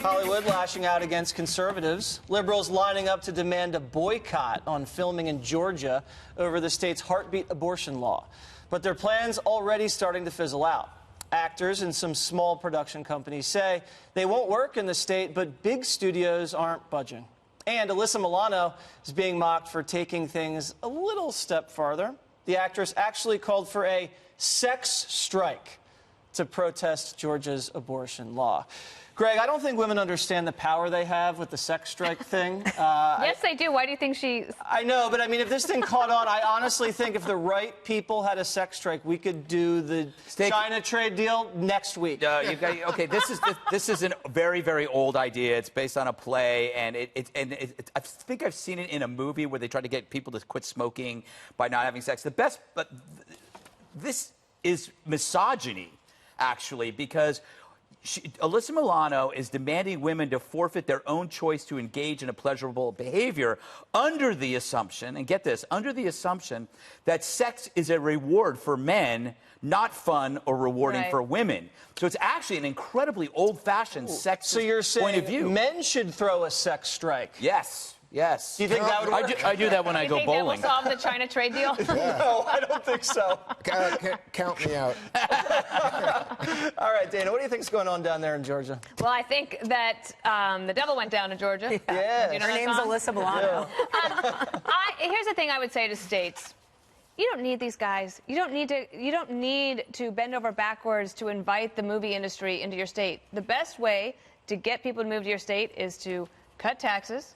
Hollywood lashing out against conservatives. Liberals lining up to demand a boycott on filming in Georgia over the state's heartbeat abortion law. But their plans already starting to fizzle out. Actors and some small production companies say they won't work in the state, but big studios aren't budging. And Alyssa Milano is being mocked for taking things a little step farther. The actress actually called for a sex strike to protest Georgia's abortion law. Greg, I don't think women understand the power they have with the sex strike thing. Yes, they do. Why do you think she... I know, but I mean, if this thing caught on, I honestly think if the right people had a sex strike, we could do the China trade deal next week. Okay, this is a very, very old idea. It's based on a play, and I think I've seen it in a movie where they try to get people to quit smoking by not having sex. But this is misogyny, actually, because Alyssa Milano is demanding women to forfeit their own choice to engage in a pleasurable behavior under the assumption, and get this, under the assumption that sex is a reward for men, not fun or rewarding for women. So it's actually an incredibly old-fashioned sexist point of view. Men should throw a sex strike. Yes. Yes. Do you think that would work? I do that when I go bowling. You think that will solve the China trade deal? No, I don't think so. Count me out. All right, Dana, what do you think's going on down there in Georgia? Well, I think that the devil went down to Georgia. Yeah. You know Her name's Alyssa Milano. Here's the thing I would say to states. You don't need these guys. You don't need to bend over backwards to invite the movie industry into your state. The best way to get people to move to your state is to cut taxes,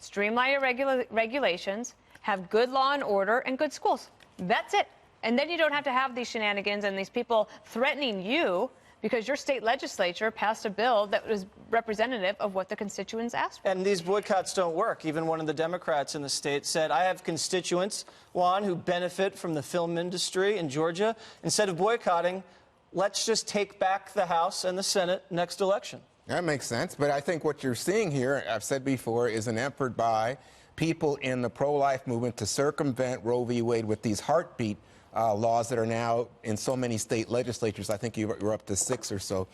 streamline your regulations, have good law and order, and good schools. That's it. And then you don't have to have these shenanigans and these people threatening you because your state legislature passed a bill that was representative of what the constituents asked for. And these boycotts don't work. Even one of the Democrats in the state said, I have constituents, Juan, who benefit from the film industry in Georgia. Instead of boycotting, let's just take back the House and the Senate next election. That makes sense, but I think what you're seeing here, I've said before, is an effort by people in the pro-life movement to circumvent Roe v. Wade with these heartbeat laws that are now in so many state legislatures. I think you're up to 6 or so.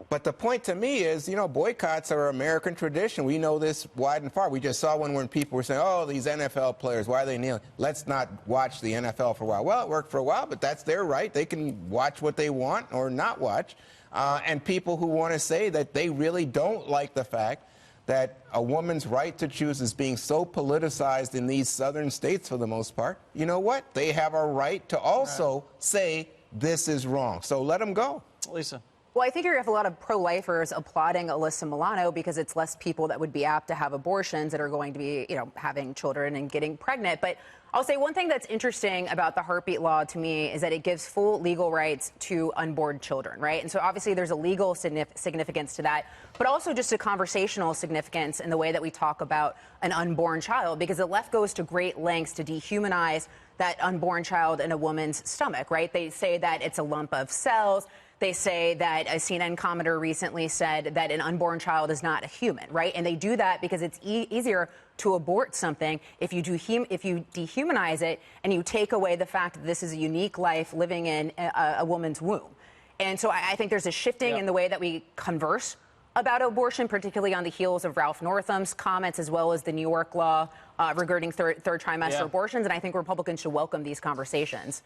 But the point to me is, you know, boycotts are American tradition. We know this wide and far. We just saw one when people were saying, oh, these NFL players, why are they kneeling? Let's not watch the NFL for a while. Well, it worked for a while, but that's their right. They can watch what they want or not watch. And people who want to say that they really don't like the fact that a woman's right to choose is being so politicized in these southern states for the most part, you know what? They have a right to also say this is wrong. So let them go. Lisa. Well, I think you have a lot of pro-lifers applauding Alyssa Milano because it's less people that would be apt to have abortions that are going to be, you know, having children and getting pregnant. But I'll say one thing that's interesting about the heartbeat law to me is that it gives full legal rights to unborn children, right? And so obviously there's a legal significance to that, but also just a conversational significance in the way that we talk about an unborn child, because the left goes to great lengths to dehumanize that unborn child in a woman's stomach, right? They say that it's a lump of cells. They say that a CNN commenter recently said that an unborn child is not a human, right? And they do that because it's easier to abort something if you dehumanize it and you take away the fact that this is a unique life living in a woman's womb. And so I think there's a shifting in the way that we converse about abortion, particularly on the heels of Ralph Northam's comments, as well as the New York law regarding third trimester abortions. And I think Republicans should welcome these conversations.